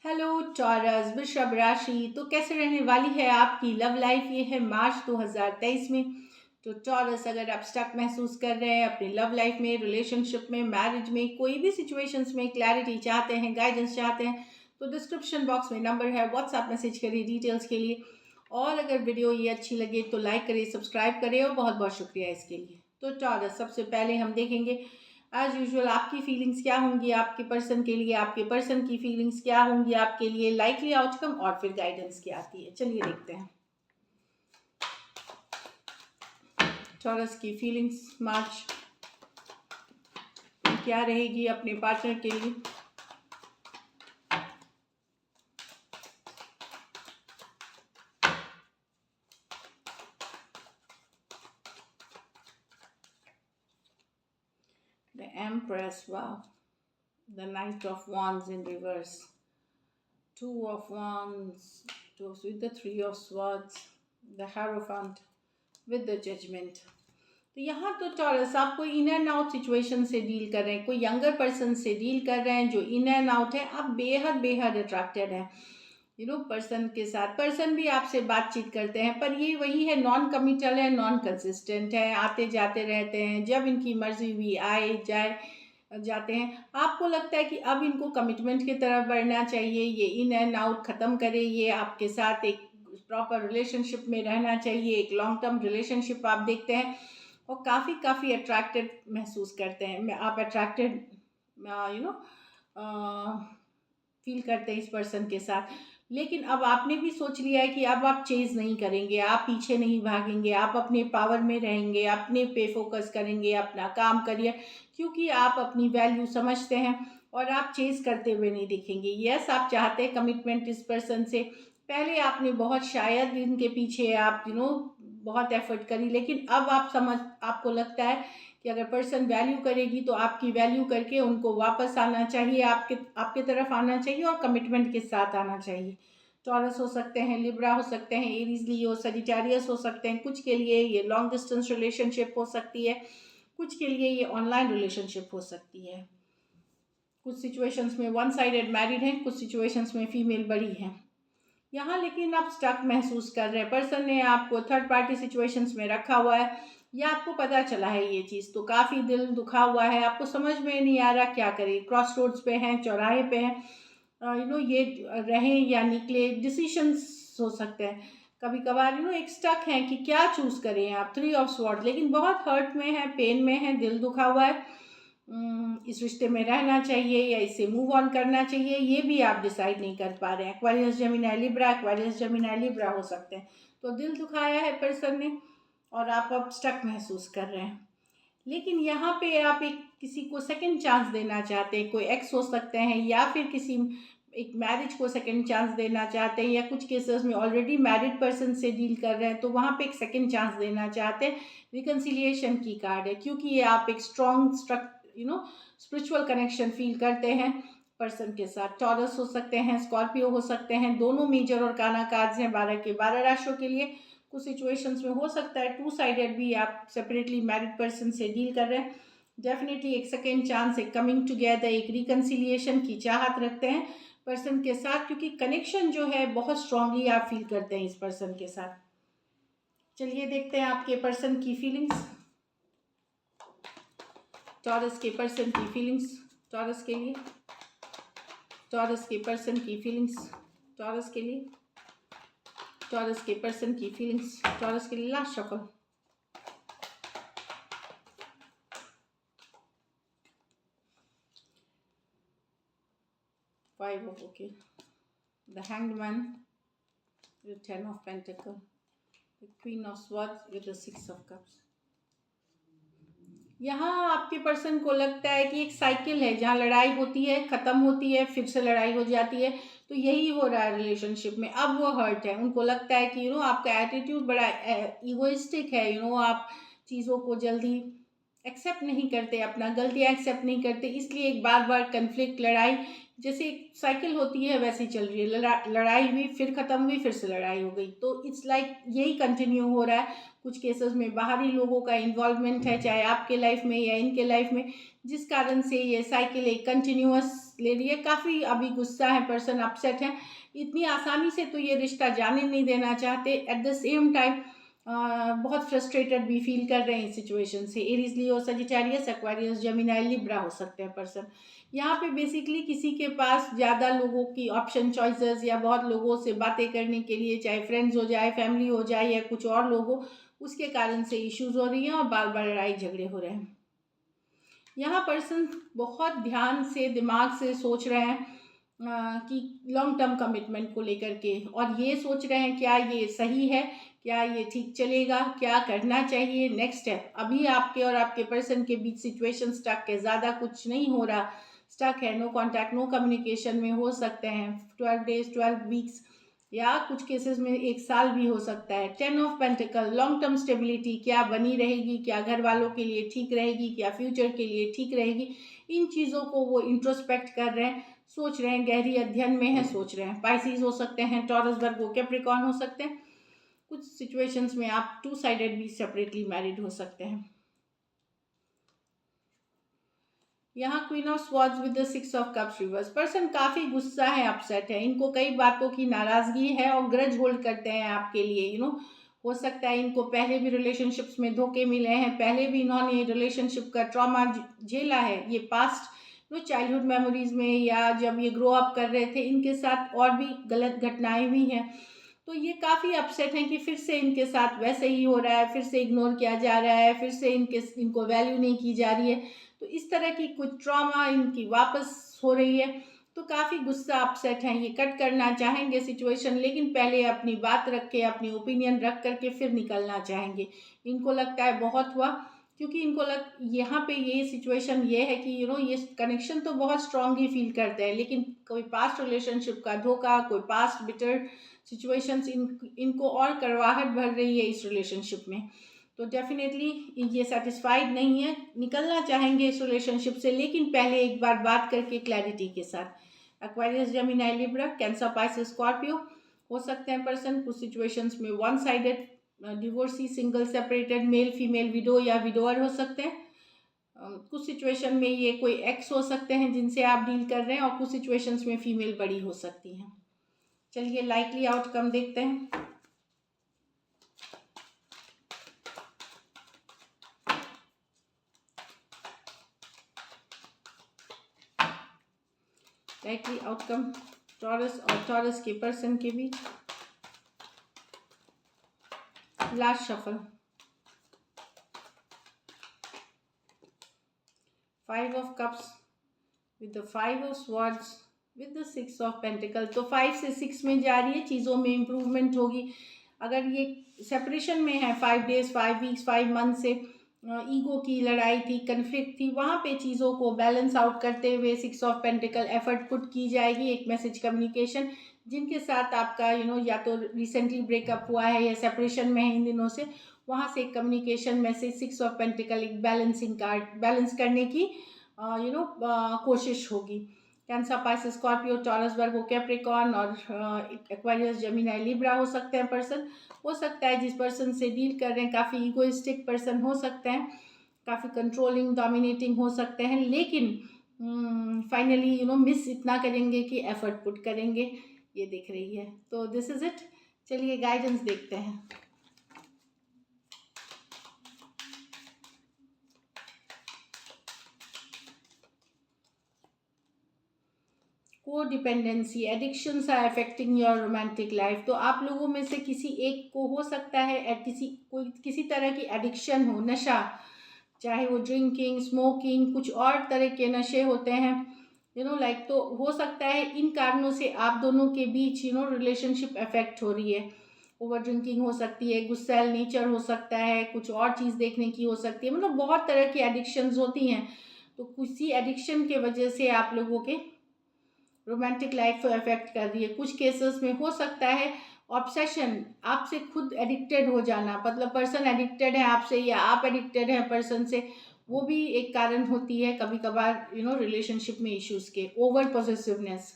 Hello taurus वृषभ राशि। तो कैसे रहने वाली है आपकी लव लाइफ? ये है मार्च 2023 में। तो टॉरस, अगर आप स्टक महसूस कर रहे हैं अपनी लव लाइफ में, रिलेशनशिप में, मैरिज में, कोई भी सिचुएशंस में क्लैरिटी चाहते हैं, गाइडेंस चाहते हैं, तो डिस्क्रिप्शन बॉक्स में नंबर है, व्हाट्सएप मैसेज करिए डिटेल्स के लिए। और अगर वीडियो ये अच्छी लगे तो लाइक करिए, सब्सक्राइब करिए, और बहुत बहुत शुक्रिया इसके लिए। तो टॉरस, सबसे पहले हम देखेंगे एज यूजुअल आपकी फीलिंग्स क्या होंगी आपके पर्सन के लिए, आपके पर्सन की फीलिंग्स क्या होंगी आपके लिए, लाइकली आउटकम, और फिर गाइडेंस क्या आती है। चलिए देखते हैं टॉरस की फीलिंग्स मार्च में क्या रहेगी अपने पार्टनर के लिए। The empress, wow, the night of wands in reverse, two of wands goes with the three of swords, the hierophant with the judgment। तो यहाँ तो टॉरस आप कोई इन एंड आउट सिचुएशन से डील कर रहे हैं, कोई यंगर पर्सन से डील कर रहे हैं जो इन एंड आउट है। आप बेहद बेहद अट्रैक्टेड हैं पर्सन के साथ। पर्सन भी आपसे बातचीत करते हैं, पर ये वही है, नॉन कमिटल है, नॉन कंसिस्टेंट है, आते जाते रहते हैं, जब इनकी मर्जी हुई आए जाए जाते हैं। आपको लगता है कि अब इनको कमिटमेंट की तरफ बढ़ना चाहिए, ये इन एंड आउट ख़त्म करे, ये आपके साथ एक प्रॉपर रिलेशनशिप में रहना चाहिए, एक लॉन्ग टर्म रिलेशनशिप आप देखते हैं, और काफ़ी काफ़ी अट्रैक्टेड महसूस करते हैं। आप अट्रैक्टेड फील करते हैं इस पर्सन के साथ। लेकिन अब आपने भी सोच लिया है कि अब आप चेज़ नहीं करेंगे, आप पीछे नहीं भागेंगे, आप अपने पावर में रहेंगे, अपने पे फोकस करेंगे, अपना काम करिए, क्योंकि आप अपनी वैल्यू समझते हैं और आप चेज़ करते हुए नहीं दिखेंगे। यस, आप चाहते हैं कमिटमेंट इस पर्सन से। पहले आपने बहुत शायद इनके पीछे आप बहुत एफर्ट करी, लेकिन अब आपको लगता है कि अगर पर्सन वैल्यू करेगी तो आपकी वैल्यू करके उनको वापस आना चाहिए, आपके आपके तरफ आना चाहिए, और कमिटमेंट के साथ आना चाहिए। टॉरस हो सकते हैं, लिब्रा हो सकते हैं, एरीज लियो, सजिटेरियस हो सकते हैं। कुछ के लिए ये लॉन्ग डिस्टेंस रिलेशनशिप हो सकती है, कुछ के लिए ये ऑनलाइन रिलेशनशिप हो सकती है। कुछ सिचुएशंस में वन साइडेड मैरिड हैं, कुछ सिचुएशंस में फीमेल बड़ी हैं। यहाँ लेकिन आप स्टक महसूस कर रहे हैं, पर्सन ने आपको थर्ड पार्टी सिचुएशंस में रखा हुआ है, या आपको पता चला है ये चीज़, तो काफ़ी दिल दुखा हुआ है, आपको समझ में नहीं आ रहा क्या करें। क्रॉस रोड्स पे हैं, चौराहे पे हैं, ये रहें या निकले, डिसीशंस हो सकते हैं। कभी कभार एक स्टक है कि क्या चूज़ करें आप। थ्री ऑफ स्वॉर्ड, लेकिन बहुत हर्ट में है, पेन में है, दिल दुखा हुआ है। इस रिश्ते में रहना चाहिए या इससे मूव ऑन करना चाहिए, ये भी आप डिसाइड नहीं कर पा रहे हैं। Aquarius Gemini Libra, Aquarius Gemini Libra हो सकते हैं। तो दिल दुखाया है पर्सन ने, और आप अब स्टक महसूस कर रहे हैं। लेकिन यहाँ पे आप एक किसी को सेकंड चांस देना चाहते हैं, कोई एक्स हो सकते हैं, या फिर किसी एक मैरिज को सेकंड चांस देना चाहते हैं, या कुछ केसेस में ऑलरेडी मैरिड पर्सन से डील कर रहे हैं तो वहाँ पे एक सेकंड चांस देना चाहते हैं। रिकन्सिलिएशन की कार्ड है, क्योंकि ये आप एक स्ट्रॉन्ग स्पिरिचुअल कनेक्शन फील करते हैं पर्सन के साथ। टॉरस हो सकते हैं, स्कॉर्पियो हो सकते हैं, दोनों मेजर और काना कार्ड्स हैं 12 के 12 राशियों के लिए। कुछ सिचुएशंस में हो सकता है टू साइडेड भी आप सेपरेटली मैरिड पर्सन से डील कर रहे हैं। डेफिनेटली एक सेकेंड चांस, एक कमिंग टुगेदर, एक रिकन्सिलिएशन की चाहत रखते हैं पर्सन के साथ, क्योंकि कनेक्शन जो है बहुत स्ट्रांगली आप फील करते हैं इस पर्सन के साथ। चलिए देखते हैं आपके पर्सन की फीलिंग्स, टॉरस के पर्सन की फीलिंग्स, टॉरस के लिए, टॉरस के पर्सन की फीलिंग्स, टॉरस के लिए, टॉरस के पर्सन की फीलिंग्स, टॉरस के लिए। Last shuffle. Five of okay, the Hanged Man with 10 of Pentacle, the Queen of Swords with the 6 of Cups। यहाँ आपके पर्सन को लगता है कि एक साइकिल है जहाँ लड़ाई होती है, ख़त्म होती है, फिर से लड़ाई हो जाती है। तो यही हो रहा है रिलेशनशिप में। अब वो हर्ट है, उनको लगता है कि आपका एटीट्यूड बड़ा ईगोइस्टिक है। आप चीज़ों को जल्दी एक्सेप्ट नहीं करते, अपना गलतियाँ एक्सेप्ट नहीं करते, इसलिए एक बार बार कन्फ्लिक्ट, लड़ाई जैसे एक साइकिल होती है वैसी चल रही है। लड़ाई हुई, फिर ख़त्म हुई, फिर से लड़ाई हो गई। तो इट्स लाइक यही कंटिन्यू हो रहा है। कुछ केसेस में बाहरी लोगों का इन्वॉल्वमेंट है, चाहे आपके लाइफ में या इनके लाइफ में, जिस कारण से ये साइकिल एक कंटिन्यूअस ले रही है। काफ़ी अभी गुस्सा है पर्सन, अपसेट है, इतनी आसानी से तो ये रिश्ता जाने नहीं देना चाहते। एट द सेम टाइम बहुत फ्रस्ट्रेटेड भी फील कर रहे हैं इस सिचुएशन से। एरीज, लियो, सजिटेरियस, एक्वेरियस, जेमिनी, लिब्रा हो सकते हैं पर्सन। यहाँ पे बेसिकली किसी के पास ज़्यादा लोगों की ऑप्शन चॉइसेस या बहुत लोगों से बातें करने के लिए, चाहे फ्रेंड्स हो जाए, फैमिली हो जाए या कुछ और लोग हो, उसके कारण से इश्यूज हो रही हैं और बार बार लड़ाई झगड़े हो रहे हैं। यहाँ पर्सन बहुत ध्यान से, दिमाग से सोच रहे हैं कि लॉन्ग टर्म कमिटमेंट को लेकर के, और ये सोच रहे हैं क्या ये सही है, क्या ये ठीक चलेगा, क्या करना चाहिए नेक्स्ट स्टेप। अभी आपके और आपके पर्सन के बीच सिचुएशन स्टक है, ज़्यादा कुछ नहीं हो रहा, स्टक है, नो कॉन्टैक्ट, नो कम्युनिकेशन में हो सकते हैं 12 डेज, 12 वीक्स, या कुछ केसेस में 1 साल भी हो सकता है। 10 of pentacle, long term stability क्या बनी रहेगी, क्या घर वालों के लिए ठीक रहेगी, क्या फ्यूचर के लिए ठीक रहेगी, इन चीज़ों को वो इंट्रोस्पेक्ट कर रहे हैं, सोच रहे हैं, गहरी अध्ययन में है, सोच रहे हैं। पाइसिस हो सकते हैं, टॉरस, वर्गो, कैप्रिकॉर्न हो सकते हैं। कुछ सिचुएशंस में आप 2 साइडेड भी सेपरेटली मैरिड हो सकते हैं। यहाँ queen of swords with the 6 of cups reverse, person काफ़ी गुस्सा है, अपसेट है, इनको कई बातों की नाराज़गी है और ग्रज होल्ड करते हैं आपके लिए। हो सकता है इनको पहले भी रिलेशनशिप्स में धोखे मिले हैं, पहले भी इन्होंने रिलेशनशिप का ट्रॉमा झेला है। ये पास्ट चाइल्डहुड मेमोरीज में या जब ये ग्रो अप कर रहे थे, इनके साथ और भी गलत घटनाएं हुई हैं। तो ये काफ़ी अपसेट हैं कि फिर से इनके साथ वैसे ही हो रहा है, फिर से इग्नोर किया जा रहा है, फिर से इनको वैल्यू नहीं की जा रही है। तो इस तरह की कुछ ट्रॉमा इनकी वापस हो रही है, तो काफ़ी गुस्सा, अपसेट हैं, ये कट करना चाहेंगे सिचुएशन, लेकिन पहले अपनी बात रख के, अपनी ओपिनियन रख करके फिर निकलना चाहेंगे। इनको लगता है बहुत हुआ, क्योंकि यहाँ पे ये सिचुएशन ये है कि ये कनेक्शन तो बहुत स्ट्रांगली फील करते हैं, लेकिन कोई पास्ट रिलेशनशिप का धोखा, कोई पास्ट बिटर सिचुएशंस इनको और करवाहट भर रही है इस रिलेशनशिप में। तो डेफिनेटली ये सेटिस्फाइड नहीं है, निकलना चाहेंगे इस रिलेशनशिप से, लेकिन पहले एक बार बात करके क्लैरिटी के साथ। Aquarius, Gemini, Libra, cancer, Pisces, Scorpio हो सकते हैं पर्सन। कुछ सिचुएशंस में one sided divorcee, single, separated, male female, window या विडोअर हो सकते हैं। कुछ सिचुएशन में ये कोई एक्स हो सकते हैं जिनसे आप डील कर रहे हैं, और कुछ सिचुएशंस में फीमेल बड़ी हो सकती हैं। चलिए लाइकली आउटकम देखते हैं। लाइकली आउटकम टॉरस और टॉरस के पर्सन के बीच। Last shuffle, 5 of cups with the 5 of swords with the 6 of pentacle. तो 5 से 6 में जा रही है, चीज़ों में इम्प्रूवमेंट होगी। अगर ये सेपरेशन में है 5 डेज, 5 वीक्स, 5 मंथ से ईगो की लड़ाई थी, कन्फ्लिक्ट थी, वहाँ पे चीज़ों को बैलेंस आउट करते हुए 6 ऑफ पेंटिकल एफर्ट पुट की जाएगी। एक मैसेज कम्युनिकेशन, जिनके साथ आपका या तो रिसेंटली ब्रेकअप हुआ है या सेपरेशन में है इन दिनों से, वहाँ से एक कम्युनिकेशन मैसेज 6 ऑफ पेंटिकल, एक बैलेंसिंग कार्ड, बैलेंस करने की कोशिश होगी। कैंसर, पाइसिस, स्कॉर्पियो, टॉरस, वर्गो, कैप्रिकॉर्न और एक्वेरियस, जेमिनी, लिब्रा हो सकते हैं पर्सन। हो सकता है जिस पर्सन से डील कर रहे हैं काफ़ी ईगोइस्टिक पर्सन हो सकते हैं, काफ़ी कंट्रोलिंग, डोमिनेटिंग हो सकते हैं, लेकिन फाइनली मिस इतना करेंगे कि एफर्ट पुट करेंगे, ये दिख रही है। तो दिस इज़ इट। चलिए गाइडेंस देखते हैं। Codependency, addictions are affecting your romantic life. तो आप लोगों में से किसी एक को हो सकता है किसी तरह की एडिक्शन हो, नशा, चाहे वो ड्रिंकिंग, स्मोकिंग, कुछ और तरह के नशे होते हैं लाइक। तो हो सकता है इन कारणों से आप दोनों के बीच रिलेशनशिप अफेक्ट हो रही है। ओवर ड्रिंकिंग हो सकती है, गुस्सैल नेचर हो सकता है, कुछ और चीज़ देखने की हो सकती है, मतलब बहुत तरह की एडिक्शंस होती हैं। तो किसी एडिक्शन के वजह से आप लोगों के रोमांटिक लाइफ को अफेक्ट कर रही है। कुछ केसेस में हो सकता है ऑब्सेशन, आपसे खुद एडिक्टेड हो जाना, मतलब पर्सन एडिक्टेड है आपसे या आप एडिक्टेड हैं पर्सन से, वो भी एक कारण होती है कभी कभार रिलेशनशिप में इश्यूज के। Over possessiveness,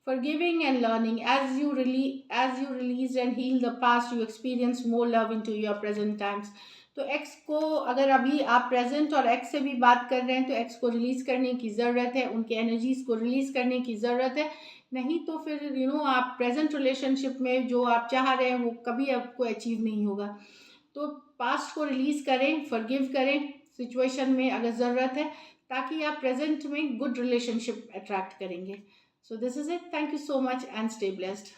Forgiving and learning. As you release and heal the past, you experience more love into your present times. तो एक्स को, अगर अभी आप प्रेजेंट और एक्स से भी बात कर रहे हैं, तो एक्स को रिलीज करने की ज़रूरत है, उनके एनर्जीज को रिलीज करने की ज़रूरत है। नहीं तो फिर आप प्रेजेंट रिलेशनशिप में जो आप चाह रहे हैं वो कभी आपको अचीव नहीं होगा। तो पास्ट को रिलीज करें, फॉरगिव करें सिचुएशन में अगर ज़रूरत है, ताकि आप प्रेजेंट में गुड रिलेशनशिप अट्रैक्ट करेंगे। So this is it. Thank you so much and stay blessed.